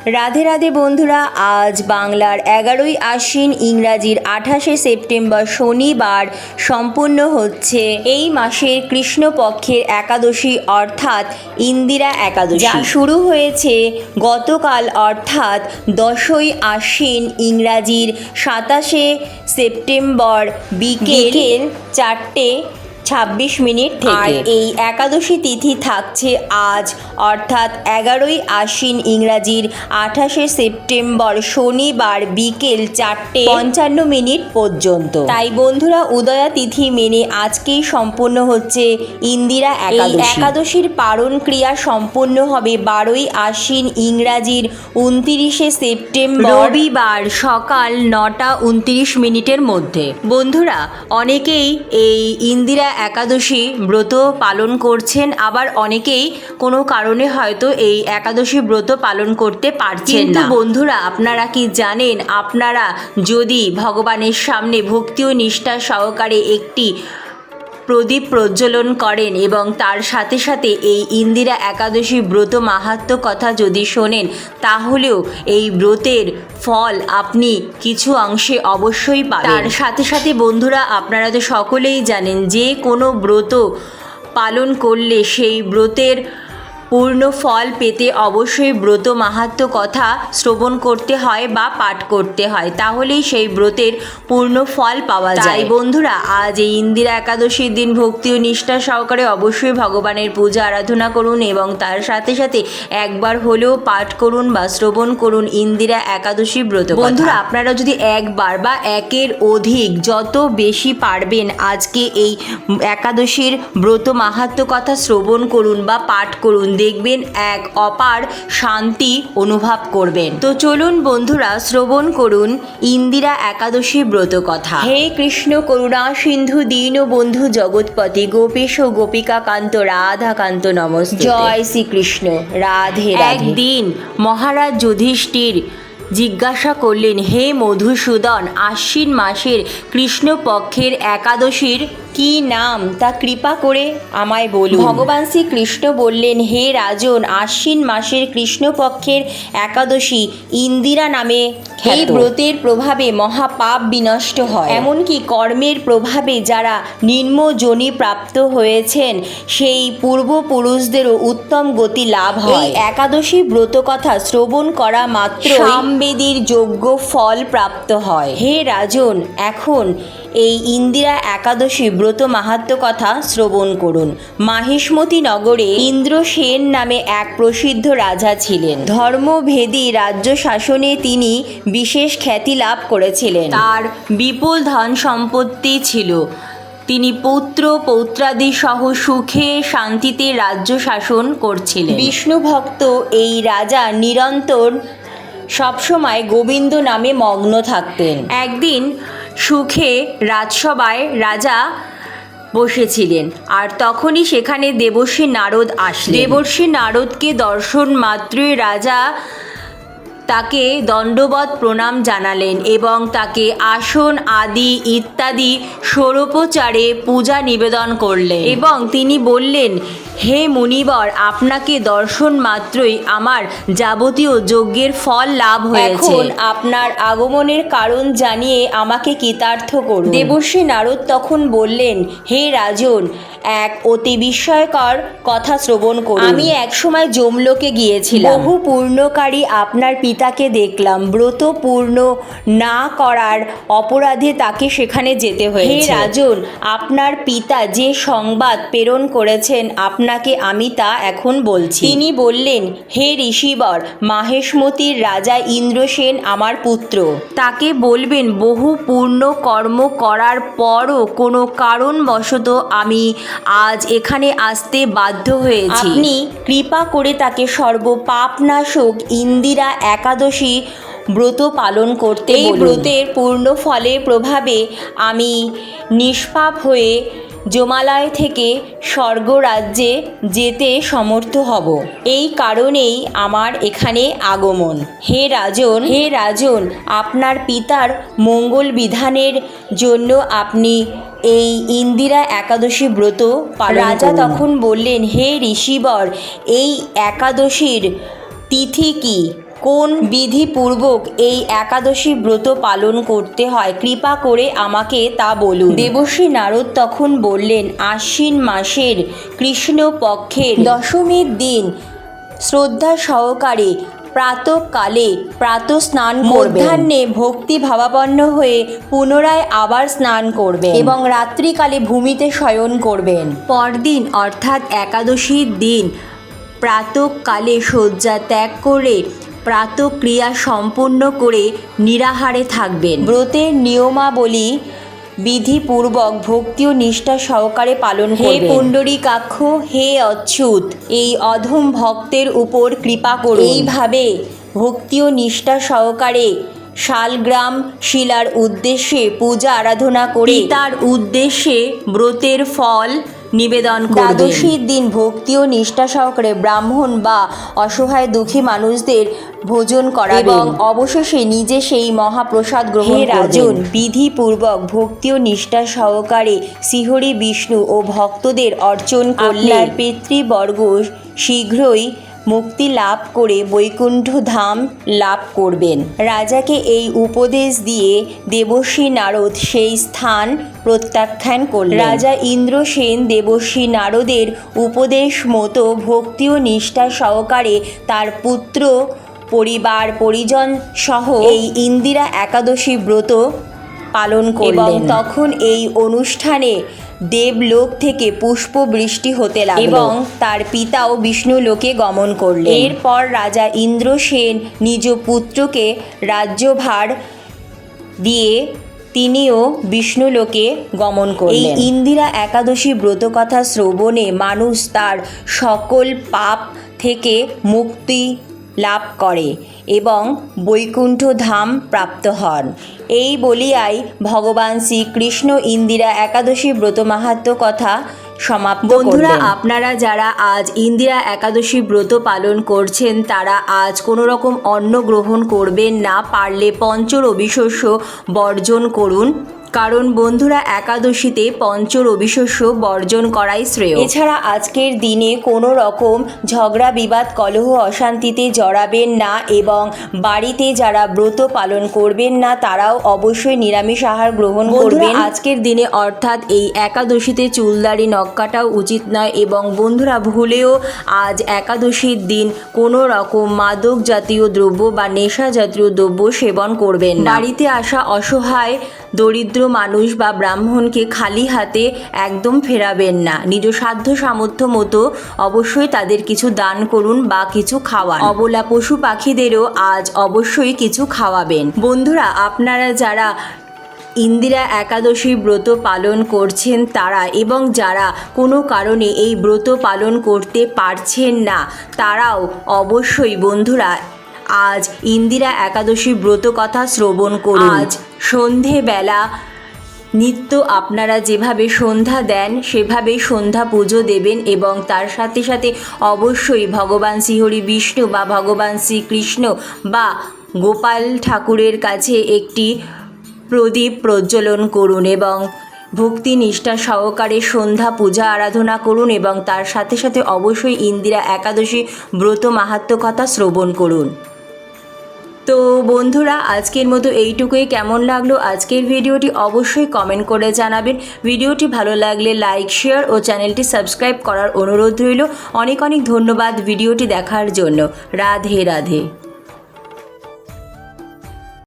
রাধে রাধে বন্ধুরা, আজ বাংলার 11ই আশ্বিন, ইংরাজির 28শে সেপ্টেম্বর শনিবার সম্পূর্ণ হচ্ছে এই মাসের কৃষ্ণপক্ষের একাদশী অর্থাৎ ইন্দিরা একাদশী, যা শুরু হয়েছে গতকাল অর্থাৎ 10ই আশ্বিন, ইংরাজির 27শে সেপ্টেম্বর বিকেল 4:26 থেকে। আর এই একাদশী তিথি থাকছে আজ অর্থাৎ 11ই আশ্বিন, ইংরাজির 28শে সেপ্টেম্বর শনিবার বিকেল 4:55 পর্যন্ত। তাই বন্ধুরা, উদয়া তিথি মেনে আজকেই সম্পূর্ণ হচ্ছে ইন্দিরা একাদশী। একাদশীর পারণ ক্রিয়া সম্পন্ন হবে 12ই আশ্বিন, ইংরাজির 29শে সেপ্টেম্বর রবিবার সকাল 9:29 মধ্যে। বন্ধুরা, অনেকেই এই ইন্দিরা একাদশী ব্রত পালন করছেন, আবার অনেকেই কোনো কারণে হয়তো এই একাদশী ব্রত পালন করতে পারছেন না। বন্ধুরা, আপনারা কি জানেন, আপনারা যদি ভগবানের সামনে ভক্তি ও নিষ্ঠা সহকারে একটি প্রদীপ প্রজ্বলন করেন এবং তার সাথে সাথে এই ইন্দিরা একাদশী ব্রত মাহাত্ম্য কথা যদি শোনেন, তাহলেও এই ব্রতের ফল আপনি কিছু অংশে অবশ্যই পাবেন। তার সাথে সাথে বন্ধুরা, আপনারা তো সকলেই জানেন যে কোনো ব্রত পালন করলে সেই ব্রতের পূর্ণ ফল পেতে অবশ্যই ব্রত মাহাত্ম্য কথা শ্রবণ করতে হয় বা পাঠ করতে হয়, তাহলেই সেই ব্রতের পূর্ণ ফল পাওয়া যায়। তাই বন্ধুরা, আজ এই ইন্দিরা একাদশীর দিন ভক্তি ও নিষ্ঠা সহকারে অবশ্যই ভগবানের পূজা আরাধনা করুন এবং তার সাথে সাথে একবার হলেও পাঠ করুন বা শ্রবণ করুন ইন্দিরা একাদশী ব্রত। বন্ধুরা, আপনারা যদি একবার বা একের অধিক যত বেশি পারবেন আজকে এই একাদশীর ব্রত মাহাত্ম্য কথা শ্রবণ করুন বা পাঠ করুন, দেখবেন এক অপার শান্তি অনুভব করবেন। তো চলুন বন্ধুরা, শ্রবণ করুন ইন্দিরা একাদশী ব্রত কথা। হে কৃষ্ণ করুণা সিন্ধু দীন বন্ধু জগৎপতি গোপেশ গোপিকা কান্ত রাধা কান্ত নমস্তে। জয় শ্রীকৃষ্ণ। রাধে রাধে। একদিন মহারাজ যুধিষ্ঠির জিজ্ঞাসা করলেন, হে মধুসূদন, আশ্বিন মাসের কৃষ্ণপক্ষের একাদশীর কি নাম তা কৃপা করে আমায় বলুন। ভগবান শ্রীকৃষ্ণ বললেন, হে রাজন, আশ্বিন মাসের কৃষ্ণপক্ষের একাদশী ইন্দিরা নামে এই ব্রতের প্রভাবে মহাপাপ বিনষ্ট হয়, এমনকি কর্মের প্রভাবে যারা নিম্ন যোনি প্রাপ্ত হয়েছেন সেই পূর্বপুরুষদেরও উত্তম গতি লাভ হয়। এই একাদশী ব্রত কথা শ্রবণ করা মাত্র সামবেদীর যোগ্য ফল প্রাপ্ত হয়। হে রাজন, এখন এই ইন্দিরা একাদশী ব্রত মাহাত্ম্য কথা শ্রবণ করুন। মাহিষ্মতি নগরে ইন্দ্রসেন নামে এক প্রসিদ্ধ রাজা ছিলেন। ধর্মভেদী রাজ্য শাসনে তিনি বিশেষ খ্যাতি লাভ করেছিলেন। তার বিপুল ধন সম্পত্তি ছিল। তিনি পুত্র পৌত্রাদি সহ সুখে শান্তিতে রাজ্য শাসন করছিলেন। বিষ্ণু ভক্ত এই রাজা নিরন্তর সবসময় গোবিন্দ নামে মগ্ন থাকতেন। একদিন সুখে রাজসভায় রাজা বসেছিলেন, আর তখনই সেখানে দেবর্ষি নারদ আসলেন। দেবর্ষি নারদকে দর্শন মাত্রই রাজা তাকে দণ্ডবৎ প্রণাম জানালেন এবং তাকে আসন আদি ইত্যাদি ষোড়োপচারে পূজা নিবেদন করলেন এবং তিনি বললেন, হে মুনিবর, আপনাকে দর্শন মাত্রই আমার যাবতীয় যজ্ঞের ফল লাভ হয়েছে। এখন আপনার আগমনের কারণ জানিয়ে আমাকে কৃতার্থ করুন। দেবর্ষি নারদ তখন বললেন, হে রাজন, এক অতি বিস্ময়কর কথা শ্রবণ করুন। আমি একসময় যমলোকে গিয়েছিলাম। বহু পূর্ণকারী আপনার পিতাকে দেখলাম। ব্রত পূর্ণ না করার অপরাধে তাকে সেখানে যেতে হয়েছে। হে রাজন, আপনার পিতা যে সংবাদ প্রেরণ করেছেন আপনাকে আমি তা এখন বলছি। তিনি বললেন, হে ঋষিবর, মাহেশমতির রাজা ইন্দ্রসেন আমার পুত্র। তাকে বলবেন, বহু পূর্ণ কর্ম করার পরও কোনো কারণবশত আমি আজ এখানে আসতে বাধ্য হয়েছি। আপনি কৃপা করে তাকে সর্বপাপনাশক ইন্দিরা একাদশী ব্রত পালন করতে বলুন। এই ব্রতের পূর্ণ ফলের প্রভাবে আমি নিষ্পাপ হয়ে যমালয় থেকে স্বর্গরাজ্যে যেতে সমর্থ হব। এই কারণেই আমার এখানে আগমন। হে রাজন, আপনার পিতার মঙ্গল বিধানের জন্য আপনি এই ইন্দিরা একাদশী ব্রত পালন করুন। রাজা তখন বললেন, হে ঋষিবর, এই একাদশীর তিথি কি কোন বিধিপূর্বক এই একাদশী ব্রত পালন করতে হয় কৃপা করে আমাকে তা বলুন। দেবশ্রী নারদ তখন বললেন, আশ্বিন মাসের কৃষ্ণপক্ষের দশমীর দিন শ্রদ্ধা সহকারে প্রাতঃকালে স্নান করবেন, মধ্যাহ্নে ভক্তি ভাবাপন্ন হয়ে পুনরায় আবার স্নান করবেন এবং রাত্রিকালে ভূমিতে শয়ন করবেন। পরদিন অর্থাৎ একাদশীর দিন প্রাতঃকালে শয্যা ত্যাগ করে প্রাতঃক্রিয়া সম্পূর্ণ করে নিরাহারে থাকবেন। ব্রতের নিয়মাবলী বিধিপূর্বক ভক্তি ও নিষ্ঠা সহকারে পালন করবেন। হে পুণ্ডরীকাক্ষ, হে অচ্যুত, এই অধম ভক্তের উপর কৃপা করুন। এইভাবে ভক্তি ও নিষ্ঠা সহকারে শালগ্রাম শিলার উদ্দেশ্যে পূজা আরাধনা করে তার উদ্দেশ্যে ব্রতের ফল নিবেদন করবেন। দ্বাদশীর দিন ভক্তি ও নিষ্ঠা সহকারে ব্রাহ্মণ বা অসহায় দুঃখী মানুষদের ভোজন করাবেন এবং অবশেষে নিজে সেই মহাপ্রসাদ গ্রহণ করবেন। রাজন, বিধিপূর্বক ভক্তি ও নিষ্ঠা সহকারে শ্রীহরি বিষ্ণু ও ভক্তদের অর্চন করলে আপনার পিতৃবর্গ শীঘ্রই মুক্তি লাভ করে বৈকুণ্ঠ ধাম লাভ করবেন। রাজাকে এই উপদেশ দিয়ে দেবশ্রী নারদ সেই স্থান প্রত্যাখ্যান করলেন। রাজা ইন্দ্রসেন দেবশ্রী নারদের উপদেশ মতো ভক্তি ও নিষ্ঠা সহকারে তার পুত্র পরিবার পরিজন সহ এই ইন্দিরা একাদশী ব্রত পালন করলেন এবং তখন এই অনুষ্ঠানে দেবলোক থেকে পুষ্প বৃষ্টি হতে লাগল এবং তার পিতাও বিষ্ণুলোকে গমন করলেন। এরপর রাজা ইন্দ্রসেন নিজ পুত্রকে রাজ্যভার দিয়ে তিনিও বিষ্ণুলোকে গমন করলেন। এই ইন্দিরা একাদশী ব্রতকথা শ্রবণে মানুষ তার সকল পাপ থেকে মুক্তি লাভ করে এবং বৈকুণ্ঠ ধাম প্রাপ্ত হন। এই বলিয়াই ভগবান শ্রীকৃষ্ণ ইন্দিরা একাদশী ব্রত মাহাত্ম্য কথা সমাপ্ত করলেন। বন্ধুরা, আপনারা যারা আজ ইন্দিরা একাদশী ব্রত পালন করছেন তারা আজ কোনো রকম অন্ন গ্রহণ করবেন না, পারলে পঞ্চরবিশস্য বর্জন করুন, কারণ বন্ধুরা একাদশীতে পঞ্চরবিশস্য বর্জন করাই শ্রেয়। এছাড়া আজকের দিনে কোনো রকম ঝগড়া বিবাদ কলহ অশান্তিতে জড়াবেন না এবং বাড়িতে যারা ব্রত পালন করবেন না তারাও অবশ্যই নিরামিষ আহার গ্রহণ করবেন। আজকের দিনে অর্থাৎ এই একাদশীতে চুলদাড়ি নখ কাটাও উচিত নয় এবং বন্ধুরা ভুলেও আজ একাদশীর দিন কোনো রকম মাদক জাতীয় দ্রব্য বা নেশা জাতীয় দ্রব্য সেবন করবেন না। বাড়িতে আসা অসহায় দরিদ্র মানুষ বা ব্রাহ্মণকে খালি হাতে একদম ফেরাবেন না। নিজ সাধ্য সামর্থ্য মতো অবশ্যই তাদের কিছু দান করুন বা কিছু খাওয়ান। অবলা পশু পাখিদেরও আজ অবশ্যই কিছু খাওয়াবেন। বন্ধুরা, আপনারা যারা ইন্দিরা একাদশী ব্রত পালন করছেন তারা এবং যারা কোনো কারণে এই ব্রত পালন করতে পারছেন না তারাও অবশ্যই বন্ধুরা আজ ইন্দিরা একাদশী ব্রত কথা শ্রবণ করুন। আজ সন্ধেবেলা নিত্য আপনারা যেভাবে সন্ধ্যা দেন সেভাবেই সন্ধ্যা পুজো দেবেন এবং তার সাথে সাথে অবশ্যই ভগবান শ্রীহরি বিষ্ণু বা ভগবান শ্রীকৃষ্ণ বা গোপাল ঠাকুরের কাছে একটি প্রদীপ প্রজ্বলন করুন এবং ভক্তি নিষ্ঠা সহকারে সন্ধ্যা পূজা আরাধনা করুন এবং তার সাথে সাথে অবশ্যই ইন্দিরা একাদশী ব্রত মাহাত্ম্য কথা শ্রবণ করুন। তো বন্ধুরা, আজকের মতো এইটুকুই। কেমন লাগলো আজকের ভিডিওটি অবশ্যই কমেন্ট করে জানাবেন। ভিডিওটি ভালো লাগলে লাইক, শেয়ার ও চ্যানেলটি সাবস্ক্রাইব করার অনুরোধ রইল। অনেক অনেক ধন্যবাদ ভিডিওটি দেখার জন্য। রাধে রাধে।